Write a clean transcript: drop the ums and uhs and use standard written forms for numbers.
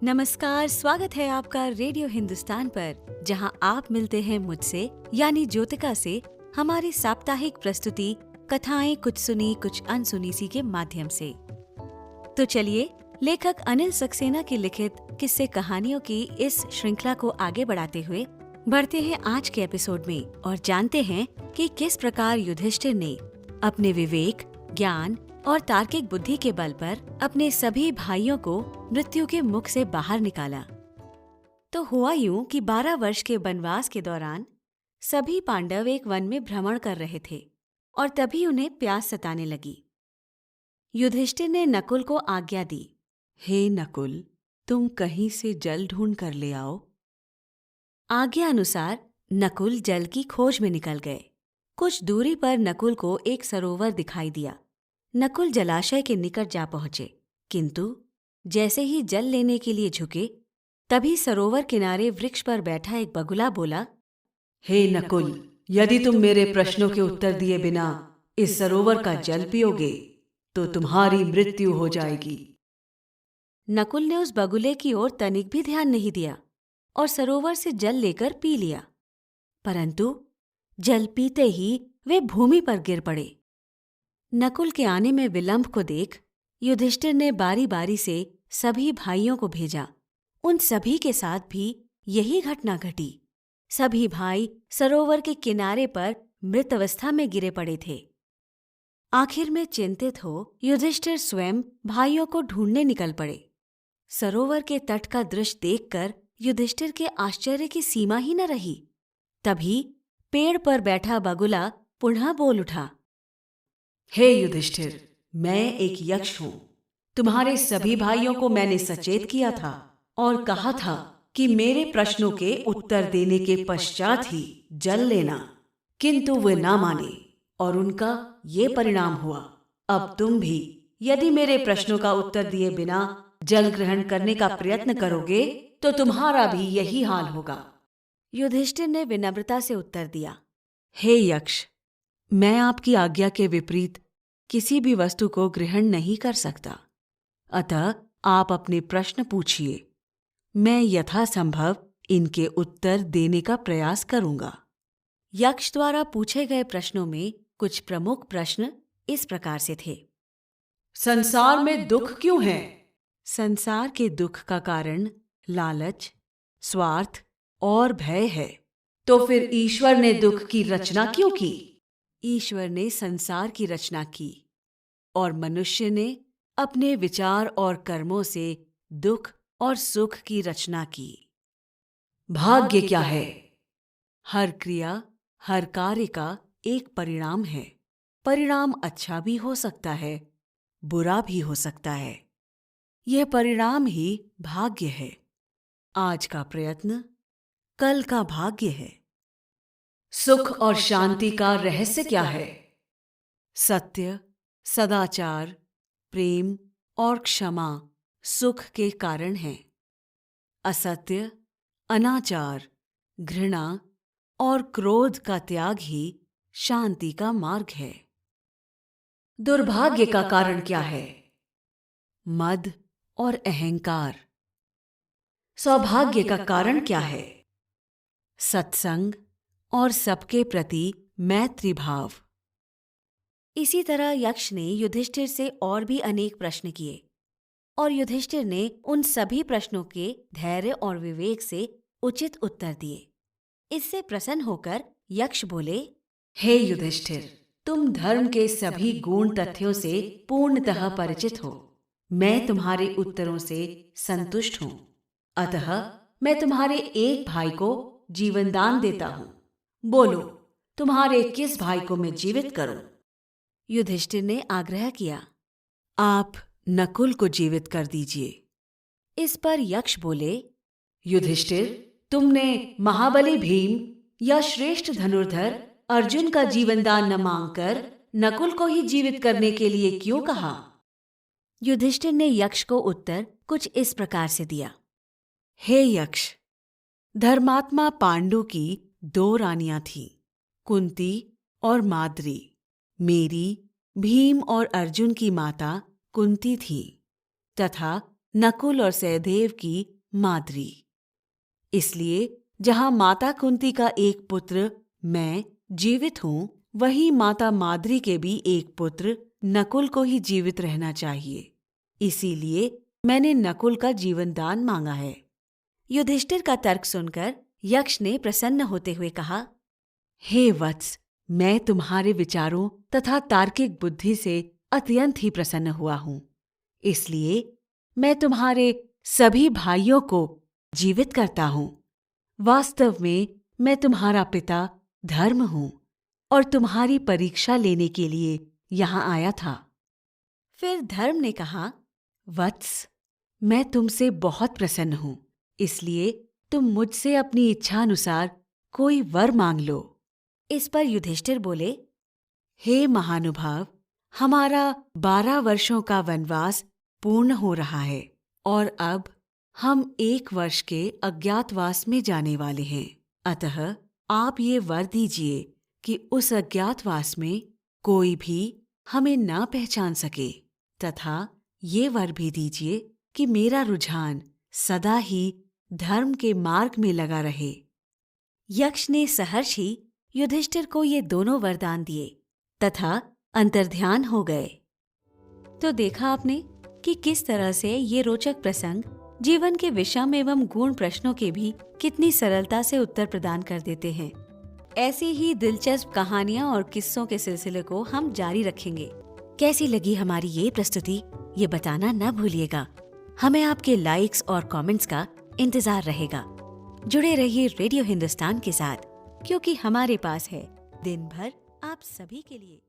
नमस्कार, स्वागत है आपका रेडियो हिंदुस्तान पर, जहां आप मिलते हैं मुझसे यानी ज्योतिका से हमारी साप्ताहिक प्रस्तुति कथाएं कुछ सुनी कुछ अनसुनी सी के माध्यम से। तो चलिए लेखक अनिल सक्सेना की लिखित किस्से कहानियों की इस श्रृंखला को आगे बढ़ाते हुए बढ़ते हैं आज के एपिसोड में और जानते हैं कि किस प्रकार युधिष्ठिर ने अपने विवेक, ज्ञान और तार्किक बुद्धि के बल पर अपने सभी भाइयों को मृत्यु के मुख से बाहर निकाला। तो हुआ यूं कि 12 वर्ष के वनवास के दौरान सभी पांडव एक वन में भ्रमण कर रहे थे और तभी उन्हें प्यास सताने लगी। युधिष्ठिर ने नकुल को आज्ञा दी, हे नकुल, तुम कहीं से जल ढूंढ कर ले आओ। आज्ञा अनुसार नकुल जल की खोज में निकल गए। कुछ दूरी पर नकुल को एक सरोवर दिखाई दिया। नकुल जलाशय के निकट जा पहुंचे, किंतु जैसे ही जल लेने के लिए झुके, तभी सरोवर किनारे वृक्ष पर बैठा एक बगुला बोला, हे नकुल, यदि तुम मेरे प्रश्नों के उत्तर दिए बिना इस सरोवर का जल पियोगे तो तुम्हारी मृत्यु हो जाएगी। नकुल ने उस बगुले की ओर तनिक भी ध्यान नहीं दिया और सरोवर से जल लेकर पी लिया, परंतु जल पीते ही वे भूमि पर गिर पड़े। नकुल के आने में विलंब को देख युधिष्ठिर ने बारी बारी से सभी भाइयों को भेजा। उन सभी के साथ भी यही घटना घटी। सभी भाई सरोवर के किनारे पर मृत अवस्था में गिरे पड़े थे। आखिर में चिंतित हो युधिष्ठिर स्वयं भाइयों को ढूंढने निकल पड़े। सरोवर के तट का दृश्य देखकर युधिष्ठिर के आश्चर्य की सीमा ही न रही। तभी पेड़ पर बैठा बगुला पुनः बोल उठा, हे युधिष्ठिर, मैं एक यक्ष हूँ। तुम्हारे सभी भाइयों को मैंने सचेत किया था और कहा था कि मेरे प्रश्नों के उत्तर देने के पश्चात ही जल लेना, किंतु वे ना माने और उनका ये परिणाम हुआ। अब तुम भी यदि मेरे प्रश्नों का उत्तर दिए बिना जल ग्रहण करने का प्रयत्न करोगे तो तुम्हारा भी यही हाल होगा। युधिष्ठिर ने विनम्रता से उत्तर दिया, हे यक्ष, मैं आपकी आज्ञा के विपरीत किसी भी वस्तु को ग्रहण नहीं कर सकता, अतः आप अपने प्रश्न पूछिए। मैं यथासंभव इनके उत्तर देने का प्रयास करूंगा। यक्ष द्वारा पूछे गए प्रश्नों में कुछ प्रमुख प्रश्न इस प्रकार से थे। संसार में दुख क्यों है? संसार के दुख का कारण लालच, स्वार्थ और भय है। तो फिर ईश्वर ने दुख की रचना क्यों की? ईश्वर ने संसार की रचना की और मनुष्य ने अपने विचार और कर्मों से दुख और सुख की रचना की। भाग्य क्या है? हर क्रिया, हर कार्य का एक परिणाम है। परिणाम अच्छा भी हो सकता है, बुरा भी हो सकता है। यह परिणाम ही भाग्य है। आज का प्रयत्न कल का भाग्य है। सुख और शांति का रहस्य क्या है? सत्य, सदाचार, प्रेम और क्षमा सुख के कारण हैं। असत्य, अनाचार, घृणा और क्रोध का त्याग ही शांति का मार्ग है। दुर्भाग्य का कारण क्या है? मद और अहंकार। सौभाग्य का कारण क्या है? सत्संग और सबके प्रति मैत्री भाव। इसी तरह यक्ष ने युधिष्ठिर से और भी अनेक प्रश्न किए और युधिष्ठिर ने उन सभी प्रश्नों के धैर्य और विवेक से उचित उत्तर दिए। इससे प्रसन्न होकर यक्ष बोले, हे युधिष्ठिर, तुम धर्म के सभी गूढ़ तथ्यों से पूर्णतः परिचित हो। मैं तुम्हारे उत्तरों से संतुष्ट हूँ, अतः मैं तुम्हारे एक भाई को जीवन दान देता हूँ। बोलो, तुम्हारे किस भाई को मैं जीवित करूं? युधिष्ठिर ने आग्रह किया, आप नकुल को जीवित कर दीजिए। इस पर यक्ष बोले, युधिष्ठिर, तुमने महाबली भीम या श्रेष्ठ धनुर्धर अर्जुन का जीवन दान न मांगकर नकुल को ही जीवित करने के लिए क्यों कहा? युधिष्ठिर ने यक्ष को उत्तर कुछ इस प्रकार से दिया, हे यक्ष, धर्मात्मा पांडु की 2 रानियां थीं, कुंती और माद्री। मेरी भीम और अर्जुन की माता कुंती थी तथा नकुल और सहदेव की माद्री। इसलिए जहां माता कुंती का एक पुत्र मैं जीवित हूं, वहीं माता माद्री के भी एक पुत्र नकुल को ही जीवित रहना चाहिए। इसीलिए मैंने नकुल का जीवन दान मांगा है। युधिष्ठिर का तर्क सुनकर यक्ष ने प्रसन्न होते हुए कहा, हे वत्स, मैं तुम्हारे विचारों तथा तार्किक बुद्धि से अत्यंत ही प्रसन्न हुआ हूं। इसलिए मैं तुम्हारे सभी भाइयों को जीवित करता हूं। वास्तव में मैं तुम्हारा पिता धर्म हूं और तुम्हारी परीक्षा लेने के लिए यहां आया था। फिर धर्म ने कहा, वत्स, मैं तुमसे बहुत प्रसन्न हूं, इसलिए तुम मुझसे अपनी इच्छानुसार कोई वर मांग लो। इस पर युधिष्ठिर बोले, हे महानुभाव, हमारा 12 वर्षों का वनवास पूर्ण हो रहा है और अब हम 1 वर्ष के अज्ञातवास में जाने वाले हैं। अतः आप ये वर दीजिए कि उस अज्ञातवास में कोई भी हमें ना पहचान सके, तथा ये वर भी दीजिए कि मेरा रुझान सदा ही धर्म के मार्ग में लगा रहे। यक्ष ने सहर्षि युधिष्ठिर को ये दोनों वरदान दिए तथा अंतर्ध्यान हो गए। तो देखा आपने कि किस तरह से ये रोचक प्रसंग जीवन के विषम एवं गूढ़ प्रश्नों के भी कितनी सरलता से उत्तर प्रदान कर देते हैं। ऐसी ही दिलचस्प कहानियां और किस्सों के सिलसिले को हम जारी रखेंगे। कैसी लगी हमारी ये प्रस्तुति, ये बताना न भूलिएगा। हमें आपके लाइक्स और कमेंट्स का इंतजार रहेगा। जुड़े रहिए रेडियो हिंदुस्तान के साथ, क्योंकि हमारे पास है दिन भर आप सभी के लिए।